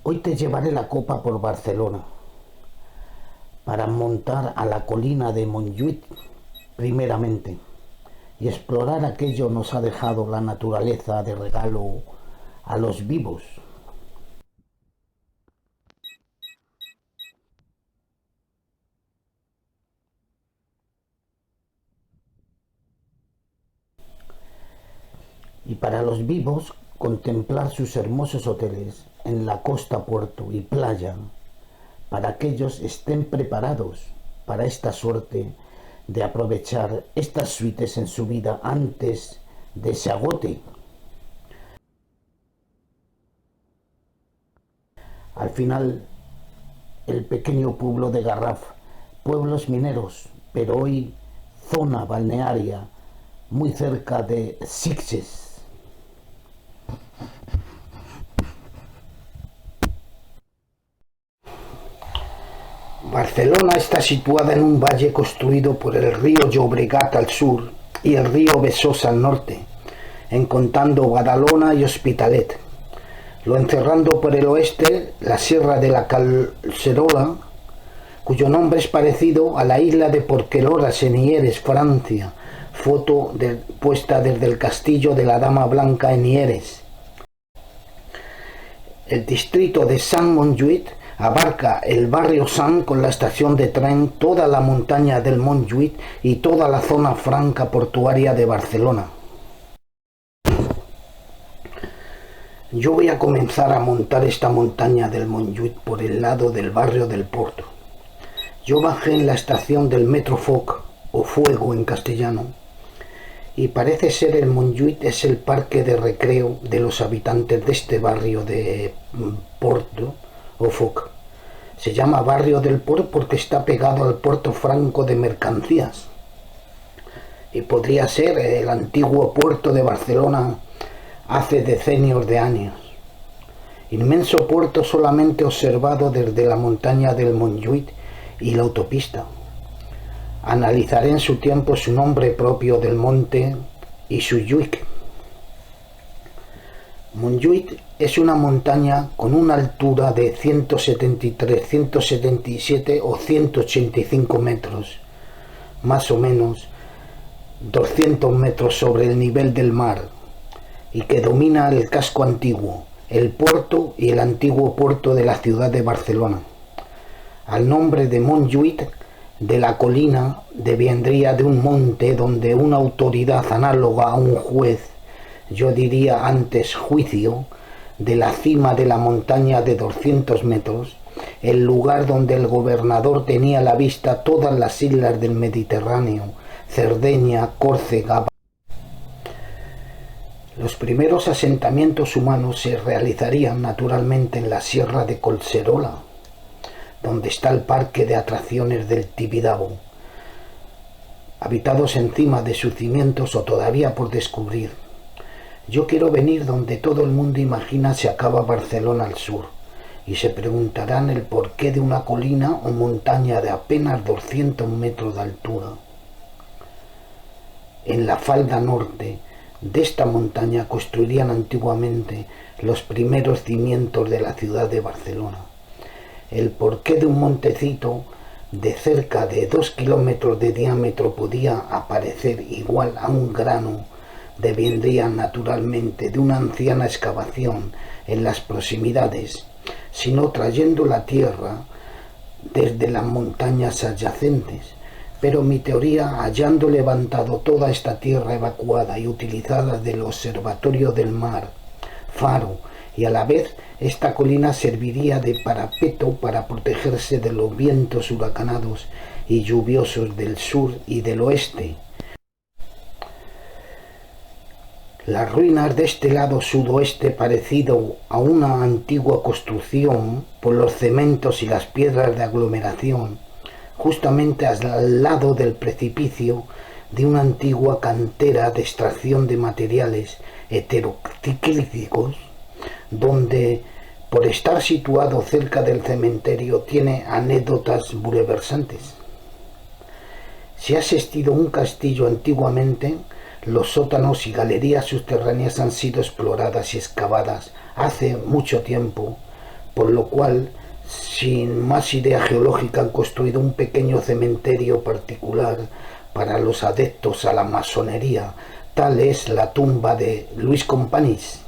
Hoy te llevaré la copa por Barcelona para montar a la colina de Montjuïc primeramente y explorar aquello nos ha dejado la naturaleza de regalo a los vivos. Y para los vivos contemplar sus hermosos hoteles en la costa, puerto y playa, para que ellos estén preparados para esta suerte de aprovechar estas suites en su vida antes de se agote. Al final, el pequeño pueblo de Garraf, pueblos mineros, pero hoy zona balnearia, muy cerca de Sitges. Barcelona está situada en un valle construido por el río Llobregat al sur y el río Besós al norte, encontrando Badalona y Hospitalet, lo encerrando por el oeste la Sierra de la Collserola, cuyo nombre es parecido a la isla de Porqueroras en Hieres, Francia, foto puesta desde el castillo de la Dama Blanca en Hieres. El distrito de Saint-Montjuïc abarca el barrio Sant con la estación de tren, toda la montaña del Montjuïc y toda la zona franca portuaria de Barcelona. Yo voy a comenzar a montar esta montaña del Montjuïc por el lado del barrio del Porto. Yo bajé en la estación del Metro Foc, o Fuego en castellano, y parece ser el Montjuïc es el parque de recreo de los habitantes de este barrio de Porto o Foc. Se llama barrio del Port porque está pegado al puerto franco de mercancías y podría ser el antiguo puerto de Barcelona hace decenios de años. Inmenso puerto solamente observado desde la montaña del Montjuïc y la autopista. Analizaré en su tiempo su nombre propio del monte y su Lluic. Montjuïc es una montaña con una altura de 173, 177 o 185 metros, más o menos 200 metros sobre el nivel del mar, y que domina el casco antiguo, el puerto y el antiguo puerto de la ciudad de Barcelona. Al nombre de Montjuïc, de la colina, devendría de un monte donde una autoridad análoga a un juez, yo diría antes juicio, de la cima de la montaña de 200 metros, el lugar donde el gobernador tenía a la vista todas las islas del Mediterráneo, Cerdeña, Córcega. Los primeros asentamientos humanos se realizarían naturalmente en la Sierra de Collserola, donde está el parque de atracciones del Tibidabo, habitados encima de sus cimientos o todavía por descubrir. Yo quiero venir donde todo el mundo imagina se acaba Barcelona al sur, y se preguntarán el porqué de una colina o montaña de apenas 200 metros de altura. En la falda norte de esta montaña construirían antiguamente los primeros cimientos de la ciudad de Barcelona. El porqué de un montecito de cerca de 2 kilómetros de diámetro podía aparecer igual a un grano devendría naturalmente de una anciana excavación en las proximidades, sino trayendo la tierra desde las montañas adyacentes. Pero mi teoría, hallando levantado toda esta tierra evacuada y utilizada del observatorio del mar, faro, y a la vez esta colina serviría de parapeto para protegerse de los vientos huracanados y lluviosos del sur y del oeste. Las ruinas de este lado sudoeste, parecido a una antigua construcción por los cementos y las piedras de aglomeración, justamente al lado del precipicio de una antigua cantera de extracción de materiales heteroclíticos, donde, por estar situado cerca del cementerio, tiene anécdotas bulversantes. Si ha existido un castillo antiguamente, los sótanos y galerías subterráneas han sido exploradas y excavadas hace mucho tiempo por lo cual, sin más idea geológica, han construido un pequeño cementerio particular para los adeptos a la masonería. Tal es la tumba de Luis Companys.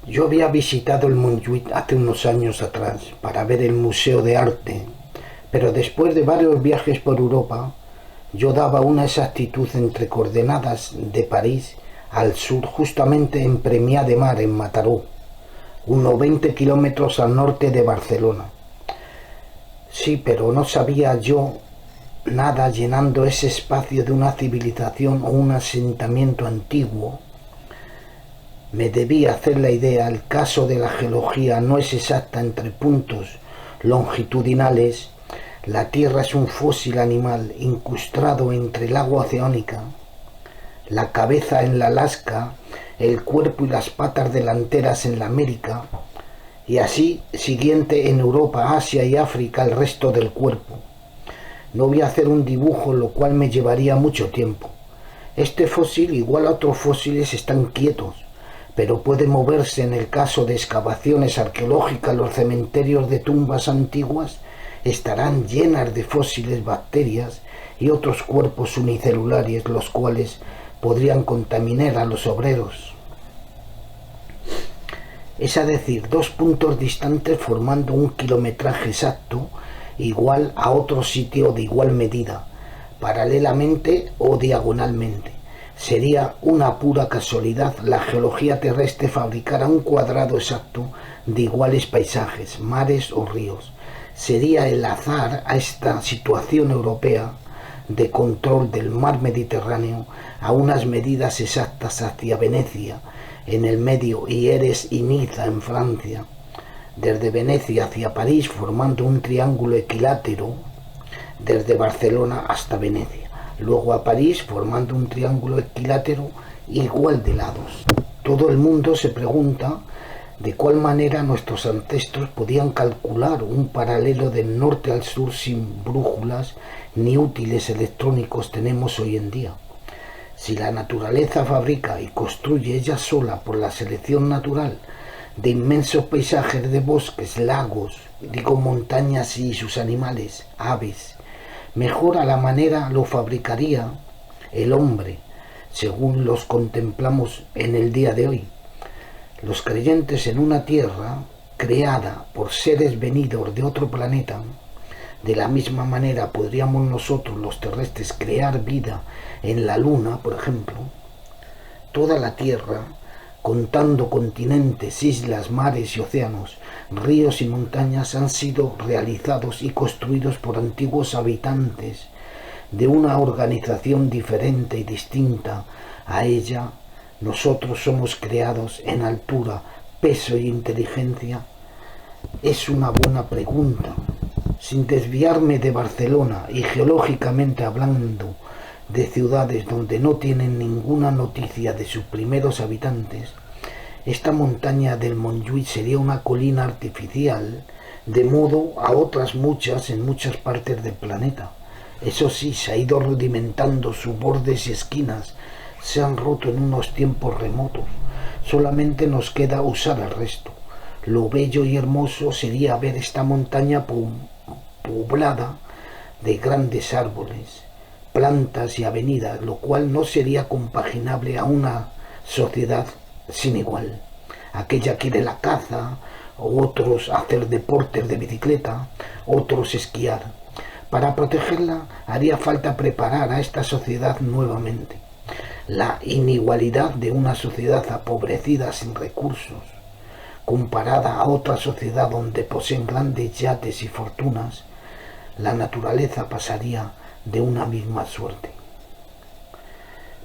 Yo había visitado el Montjuïc hace unos años atrás para ver el Museo de Arte, pero después de varios viajes por Europa, yo daba una exactitud entre coordenadas de París al sur, justamente en Premià de Mar, en Mataró, unos 20 kilómetros al norte de Barcelona. Sí, pero no sabía yo nada llenando ese espacio de una civilización o un asentamiento antiguo. Me debía hacer la idea, el caso de la geología no es exacta entre puntos longitudinales. La Tierra es un fósil animal incrustado entre el agua oceánica, la cabeza en la Alaska, el cuerpo y las patas delanteras en la América, y así siguiente en Europa, Asia y África el resto del cuerpo. No voy a hacer un dibujo, lo cual me llevaría mucho tiempo. Este fósil, igual a otros fósiles, están quietos, pero puede moverse. En el caso de excavaciones arqueológicas, los cementerios de tumbas antiguas estarán llenas de fósiles, bacterias y otros cuerpos unicelulares, los cuales podrían contaminar a los obreros. Es decir, dos puntos distantes formando un kilometraje exacto, igual a otro sitio de igual medida, paralelamente o diagonalmente. Sería una pura casualidad la geología terrestre fabricara un cuadrado exacto de iguales paisajes, mares o ríos. Sería el azar a esta situación europea de control del mar Mediterráneo a unas medidas exactas hacia Venecia, en el medio, y Eres y Niza en Francia, desde Venecia hacia París formando un triángulo equilátero desde Barcelona hasta Venecia, luego a París formando un triángulo equilátero igual de lados. Todo el mundo se pregunta de cuál manera nuestros ancestros podían calcular un paralelo del norte al sur sin brújulas ni útiles electrónicos tenemos hoy en día. Si la naturaleza fabrica y construye ella sola por la selección natural de inmensos paisajes de bosques, lagos, montañas y sus animales, aves, mejor a la manera lo fabricaría el hombre, según los contemplamos en el día de hoy. Los creyentes en una tierra creada por seres venidos de otro planeta, de la misma manera podríamos nosotros los terrestres crear vida en la luna, por ejemplo. Toda la tierra, contando continentes, islas, mares y océanos, ríos y montañas, han sido realizados y construidos por antiguos habitantes de una organización diferente y distinta a ella. Nosotros somos creados en altura, peso y inteligencia. Es una buena pregunta. Sin desviarme de Barcelona y geológicamente hablando de ciudades donde no tienen ninguna noticia de sus primeros habitantes, esta montaña del Montjuïc sería una colina artificial, de modo a otras muchas en muchas partes del planeta. Eso sí, se ha ido rudimentando sus bordes y esquinas, se han roto en unos tiempos remotos. Solamente nos queda usar el resto. Lo bello y hermoso sería ver esta montaña poblada de grandes árboles, plantas y avenidas, lo cual no sería compaginable a una sociedad sin igual. Aquella quiere la caza, otros hacer deportes de bicicleta, otros esquiar. Para protegerla haría falta preparar a esta sociedad nuevamente. La inigualdad de una sociedad empobrecida sin recursos, comparada a otra sociedad donde poseen grandes yates y fortunas, la naturaleza pasaría de una misma suerte.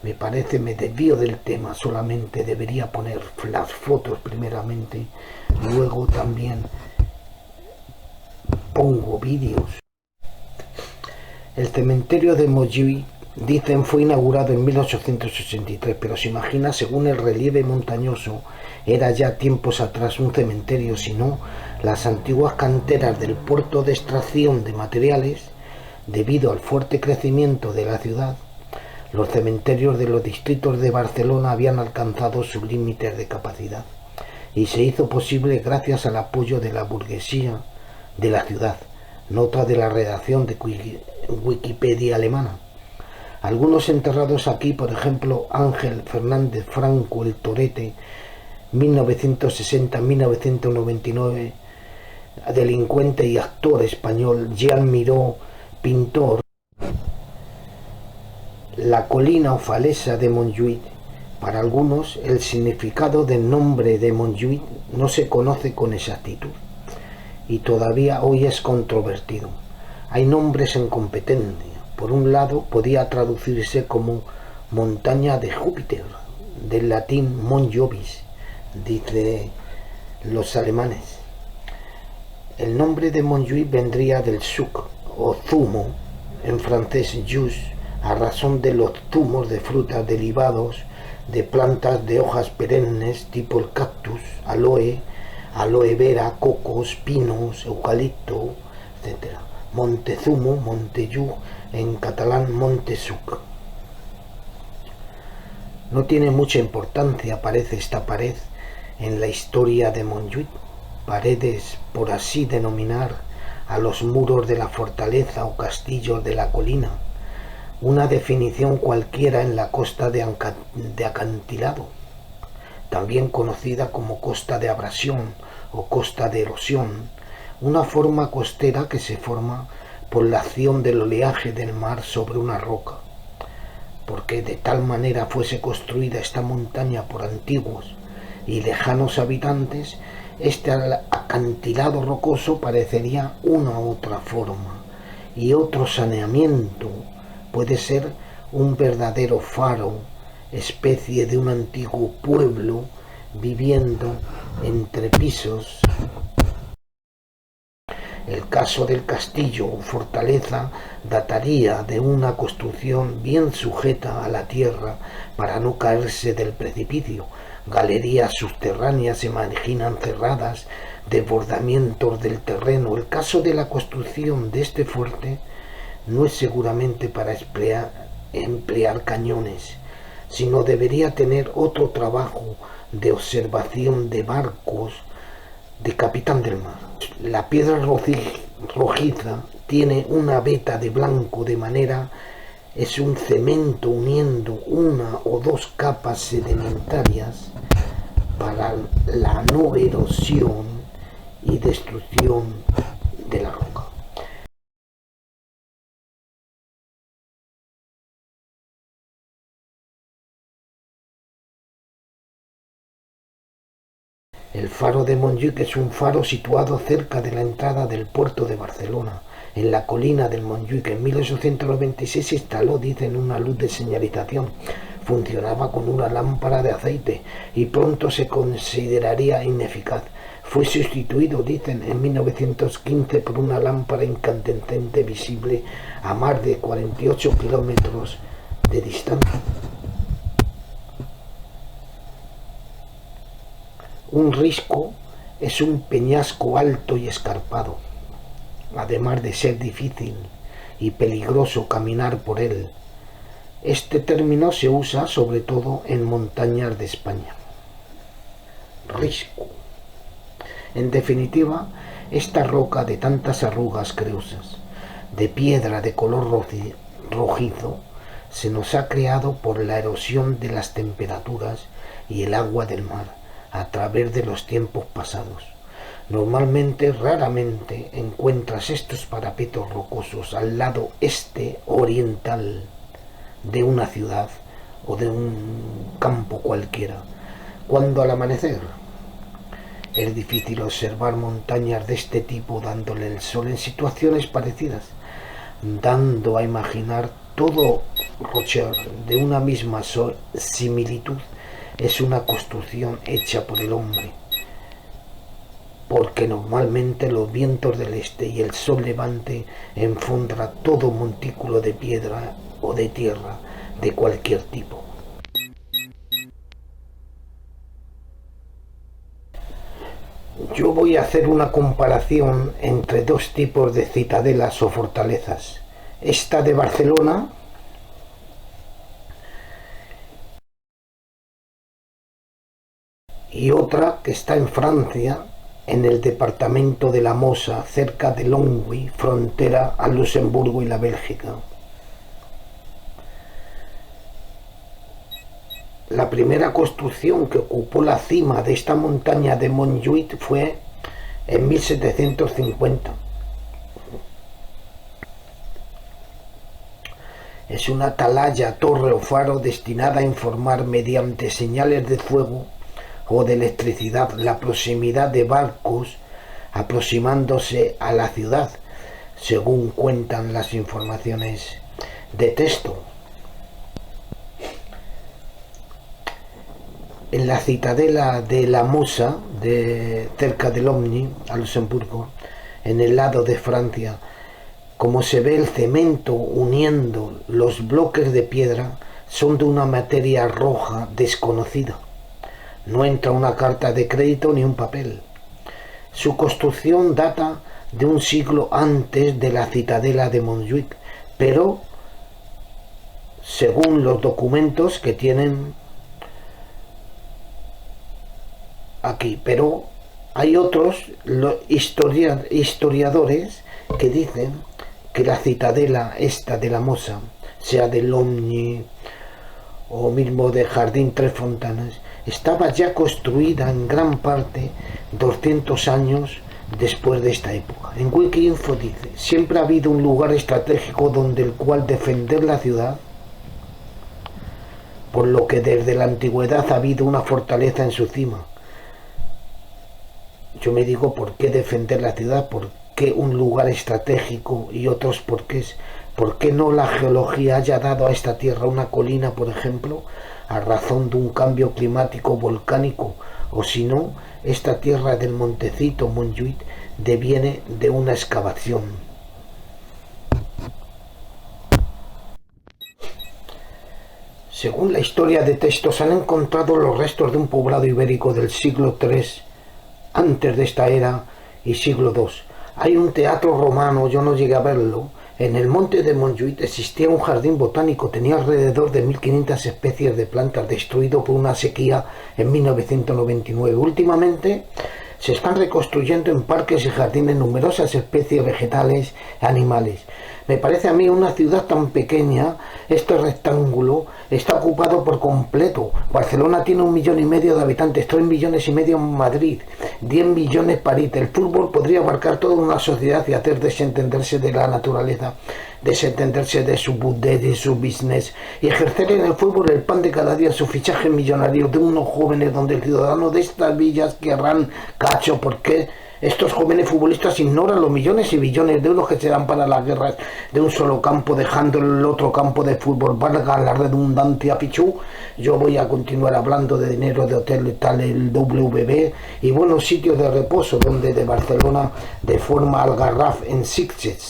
Me parece, me desvío del tema, solamente debería poner las fotos primeramente, luego también pongo vídeos. El cementerio de Montjuïc, dicen, fue inaugurado en 1883, pero se imagina, según el relieve montañoso, era ya tiempos atrás un cementerio, sino las antiguas canteras del puerto de extracción de materiales. Debido al fuerte crecimiento de la ciudad, los cementerios de los distritos de Barcelona habían alcanzado sus límites de capacidad, y se hizo posible gracias al apoyo de la burguesía de la ciudad. Nota de la redacción de Wikipedia alemana. Algunos enterrados aquí, por ejemplo, Ángel Fernández Franco el Torete, 1960-1999, delincuente y actor español. Jean Miró, pintor. La colina o falesa de Montjuïc. Para algunos, el significado del nombre de Montjuïc no se conoce con exactitud y todavía hoy es controvertido. Hay nombres en competencia. Por un lado, podía traducirse como montaña de Júpiter, del latín Mont Jovis, dice los alemanes. El nombre de Montjuïc vendría del suc o zumo, en francés jus, a razón de los zumos de frutas derivados de plantas de hojas perennes tipo el cactus, aloe vera, cocos, pinos, eucalipto, etc. Montezumo, Montellú, en catalán Montesuc. No tiene mucha importancia, parece, esta pared en la historia de Montjuïc. Paredes, por así denominar, a los muros de la fortaleza o castillo de la colina. Una definición cualquiera en la costa de acantilado, también conocida como costa de abrasión o costa de erosión, una forma costera que se forma por la acción del oleaje del mar sobre una roca. Porque de tal manera fuese construida esta montaña por antiguos y lejanos habitantes, este acantilado rocoso parecería una otra forma y otro saneamiento. Puede ser un verdadero faro, especie de un antiguo pueblo viviendo entre pisos. El caso del castillo o fortaleza dataría de una construcción bien sujeta a la tierra para no caerse del precipicio. Galerías subterráneas se imaginan cerradas, desbordamientos del terreno. El caso de la construcción de este fuerte no es seguramente para emplear cañones, sino debería tener otro trabajo de observación de barcos de capitán del mar. La piedra rojiza tiene una veta de blanco, de manera es un cemento uniendo una o dos capas sedimentarias para la no erosión y destrucción de la roca. El faro de Montjuïc es un faro situado cerca de la entrada del puerto de Barcelona, en la colina del Montjuïc. En 1896 se instaló, dicen, una luz de señalización. Funcionaba con una lámpara de aceite y pronto se consideraría ineficaz. Fue sustituido, dicen, en 1915 por una lámpara incandescente visible a más de 48 kilómetros de distancia. Un risco es un peñasco alto y escarpado, además de ser difícil y peligroso caminar por él. Este término se usa sobre todo en montañas de España. Risco. En definitiva, esta roca de tantas arrugas creusas, de piedra de color rojizo, se nos ha creado por la erosión de las temperaturas y el agua del mar a través de los tiempos pasados. Normalmente, raramente, encuentras estos parapetos rocosos al lado oriental de una ciudad o de un campo cualquiera, cuando al amanecer Es difícil observar montañas de este tipo dándole el sol en situaciones parecidas, dando a imaginar todo rocher de una misma similitud. Es una construcción hecha por el hombre, porque normalmente los vientos del este y el sol levante enfundra todo montículo de piedra o de tierra de cualquier tipo. Yo voy a hacer una comparación entre dos tipos de citadelas o fortalezas. Esta de Barcelona y otra que está en Francia, en el departamento de la Mosa, cerca de Longwy, frontera a Luxemburgo y la Bélgica. La primera construcción que ocupó la cima de esta montaña de Montjuïc fue en 1750. Es una atalaya, torre o faro destinada a informar mediante señales de fuego o de electricidad la proximidad de barcos aproximándose a la ciudad, según cuentan las informaciones de texto. En la citadela de la Mosa, cerca de Longwy, a Luxemburgo, en el lado de Francia, como se ve el cemento uniendo los bloques de piedra, son de una materia roja desconocida. No entra una carta de crédito ni un papel. Su construcción data de un siglo antes de la citadela de Montjuïc, pero según los documentos que tienen aquí, pero hay otros historiadores que dicen que la citadela esta de la Mosa, sea de Longwy o mismo de Jardín Tres Fontanas, estaba ya construida en gran parte 200 años después de esta época. En Wikiinfo dice: siempre ha habido un lugar estratégico donde el cual defender la ciudad, por lo que desde la antigüedad ha habido una fortaleza en su cima. Yo me digo, ¿por qué defender la ciudad? ¿Por qué un lugar estratégico y otros porqués? ¿Por qué no la geología haya dado a esta tierra una colina, por ejemplo, a razón de un cambio climático volcánico? O si no, esta tierra del montecito Montjuïc deviene de una excavación. Según la historia de textos, han encontrado los restos de un poblado ibérico del siglo III antes de esta era y siglo II. Hay un teatro romano, yo no llegué a verlo. En el monte de Montjuïc existía un jardín botánico, tenía alrededor de 1500 especies de plantas, destruido por una sequía en 1999. Últimamente se están reconstruyendo en parques y jardines numerosas especies vegetales y animales. Me parece a mí una ciudad tan pequeña, este rectángulo está ocupado por completo. Barcelona tiene 1,5 millones de habitantes, 3,5 millones en Madrid, 10 millones París. El fútbol podría abarcar toda una sociedad y hacer desentenderse de la naturaleza, desentenderse de su budget, de su business, y ejercer en el fútbol el pan de cada día, su fichaje millonario de unos jóvenes donde el ciudadano de estas villas querrán cacho. ¿Por qué? Estos jóvenes futbolistas ignoran los millones y billones de euros que se dan para las guerras de un solo campo, dejando el otro campo de fútbol. Valga la redundancia, pichú. Yo voy a continuar hablando de dinero, de hotel y tal, el WB y buenos sitios de reposo, donde de Barcelona de forma Algarraf en Sitges.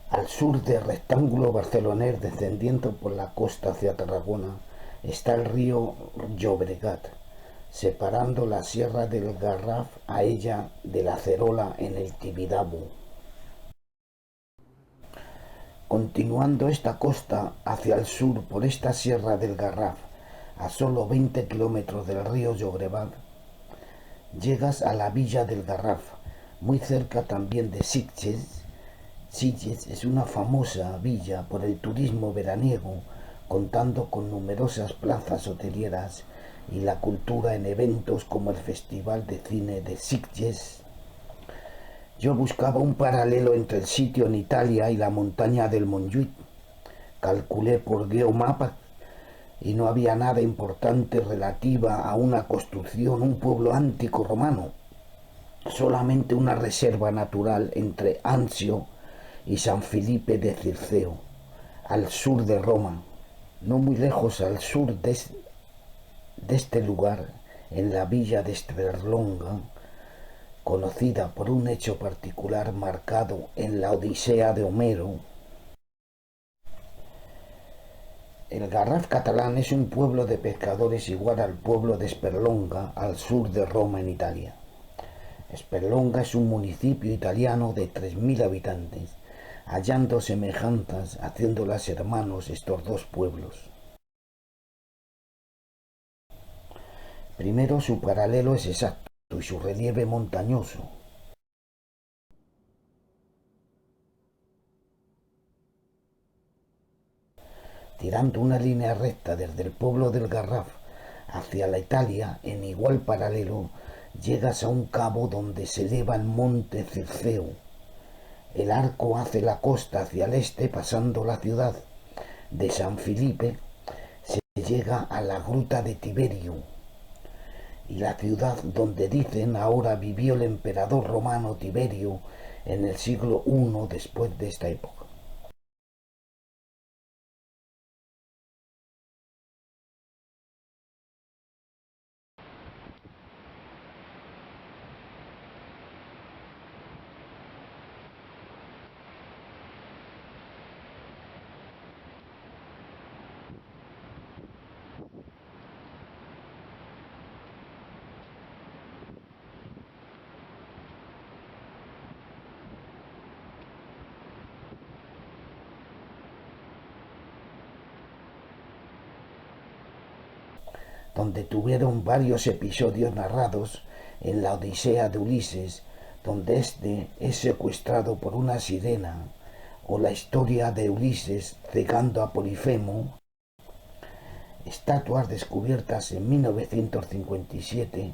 Al sur del rectángulo barcelonés, descendiendo por la costa hacia Tarragona, está el río Llobregat, separando la sierra del Garraf a ella de la Cerola en el Tibidabo. Continuando esta costa hacia el sur por esta sierra del Garraf, a solo 20 kilómetros del río Llobregat, llegas a la villa del Garraf, muy cerca también de Sitges. Sitges es una famosa villa por el turismo veraniego, contando con numerosas plazas hoteleras y la cultura en eventos como el Festival de Cine de Sitges. Yo buscaba un paralelo entre el sitio en Italia y la montaña del Montjuïc. Calculé por Geomap y no había nada importante relativa a una construcción, un pueblo antico romano, solamente una reserva natural entre Anzio y San Felipe de Circeo, al sur de Roma. No muy lejos al sur de este lugar, en la villa de Sperlonga, conocida por un hecho particular marcado en la Odisea de Homero. El Garraf catalán es un pueblo de pescadores igual al pueblo de Sperlonga, al sur de Roma, en Italia. Sperlonga es un municipio italiano de 3.000 habitantes, hallando semejanzas, haciéndolas hermanos estos dos pueblos. Primero, su paralelo es exacto y su relieve montañoso. Tirando una línea recta desde el pueblo del Garraf hacia la Italia, en igual paralelo, llegas a un cabo donde se eleva el monte Circeo. El arco hace la costa hacia el este, pasando la ciudad de San Felipe, se llega a la gruta de Tiberio, y la ciudad donde dicen ahora vivió el emperador romano Tiberio en el siglo I después de esta época. Donde tuvieron varios episodios narrados en la Odisea de Ulises, donde éste es secuestrado por una sirena, o la historia de Ulises cegando a Polifemo, estatuas descubiertas en 1957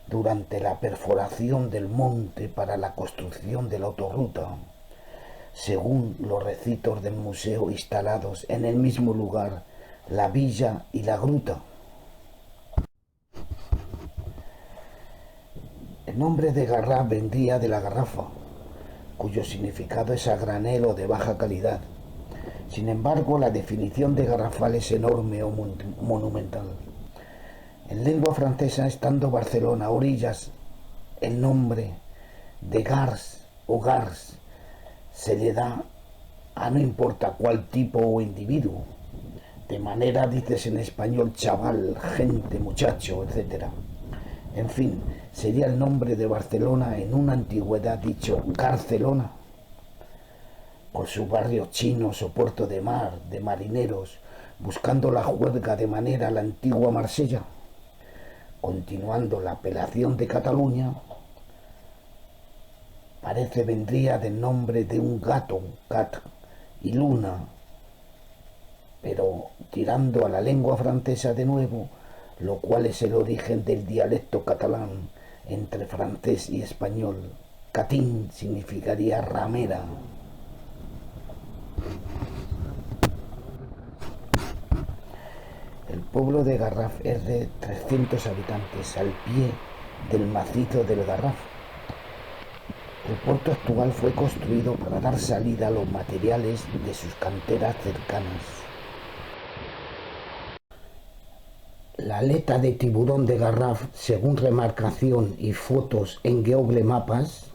durante la perforación del monte para la construcción de la autorruta, según los recintos del museo instalados en el mismo lugar, la villa y la gruta. El nombre de Garraf vendría de la garrafa, cuyo significado es a granel o de baja calidad. Sin embargo, la definición de garrafal es enorme o monumental. En lengua francesa, estando Barcelona a orillas, el nombre de Gars o Gars se le da a no importa cuál tipo o individuo. De manera dices en español chaval, gente, muchacho, etc. En fin, sería el nombre de Barcelona en una antigüedad dicho Garcelona, por sus barrios chinos o puerto de mar, de marineros, buscando la juerga de manera a la antigua Marsella. Continuando la apelación de Cataluña, parece vendría del nombre de un gato, cat, y luna, pero tirando a la lengua francesa de nuevo, lo cual es el origen del dialecto catalán entre francés y español. Catín significaría ramera. El pueblo de Garraf es de 300 habitantes al pie del macizo del Garraf. El puerto actual fue construido para dar salida a los materiales de sus canteras cercanas. La aleta de tiburón de Garraf, según remarcación y fotos en Google Mapas,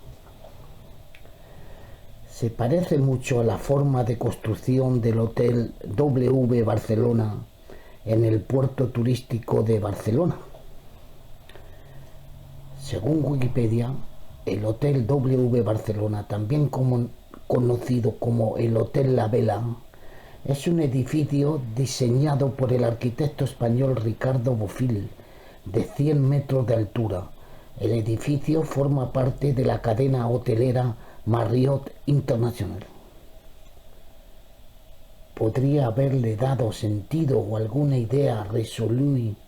se parece mucho a la forma de construcción del Hotel W Barcelona en el puerto turístico de Barcelona. Según Wikipedia, el Hotel W Barcelona, también conocido como el Hotel La Vela, es un edificio diseñado por el arquitecto español Ricardo Bofill, de 100 metros de altura. El edificio forma parte de la cadena hotelera Marriott International. Podría haberle dado sentido o alguna idea resoluta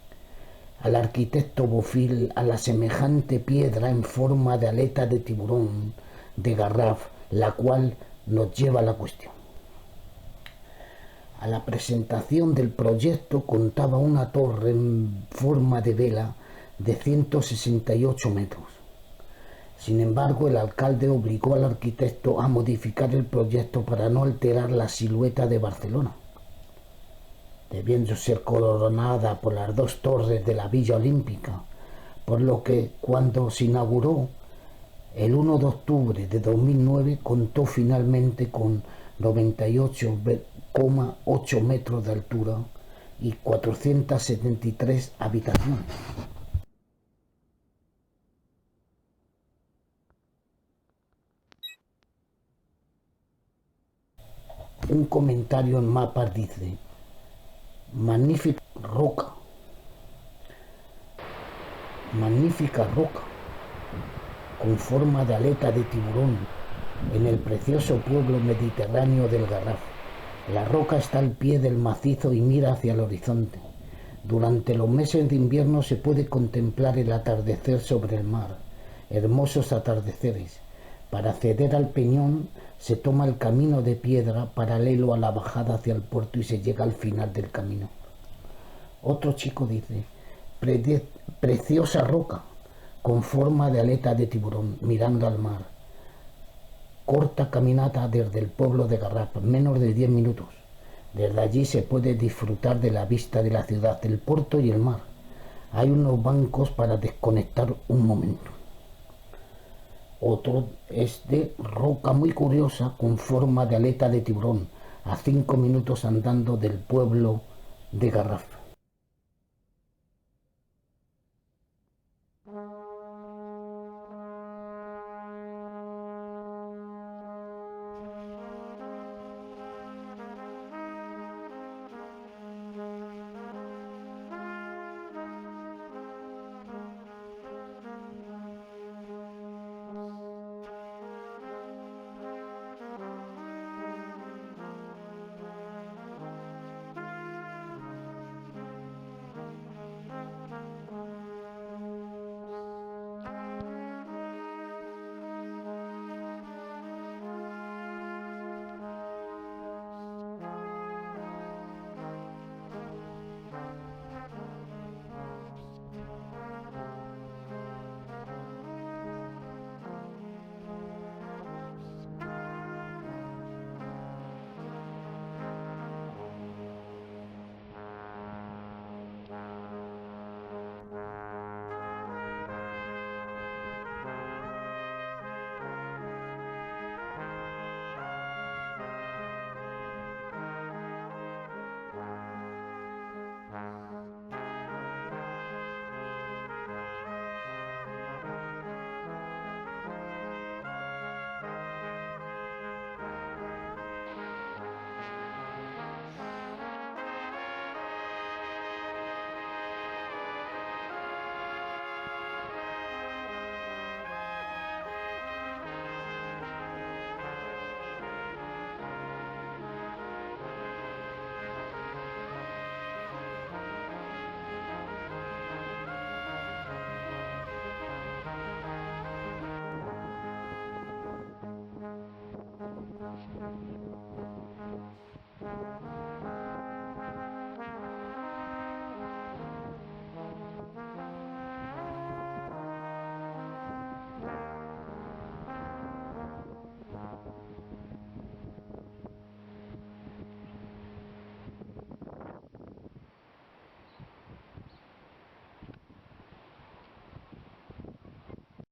al arquitecto Bofill a la semejante piedra en forma de aleta de tiburón de Garraf, la cual nos lleva a la cuestión. A la presentación del proyecto contaba una torre en forma de vela de 168 metros. Sin embargo, el alcalde obligó al arquitecto a modificar el proyecto para no alterar la silueta de Barcelona, debiendo ser coronada por las dos torres de la Villa Olímpica, por lo que cuando se inauguró el 1 de octubre de 2009 contó finalmente con 98,8 metros de altura y 473 habitaciones. Un comentario en mapas dice: magnífica roca, con forma de aleta de tiburón, en el precioso pueblo mediterráneo del Garraf. La roca está al pie del macizo y mira hacia el horizonte. Durante los meses de invierno se puede contemplar el atardecer sobre el mar, hermosos atardeceres. Para acceder al peñón se toma el camino de piedra paralelo a la bajada hacia el puerto y se llega al final del camino. Otro chico dice: preciosa roca, con forma de aleta de tiburón, mirando al mar. Corta caminata desde el pueblo de Garraf, menos de 10 minutos. Desde allí se puede disfrutar de la vista de la ciudad, del puerto y el mar. Hay unos bancos para desconectar un momento. Otro es de roca muy curiosa con forma de aleta de tiburón, a 5 minutos andando del pueblo de Garraf.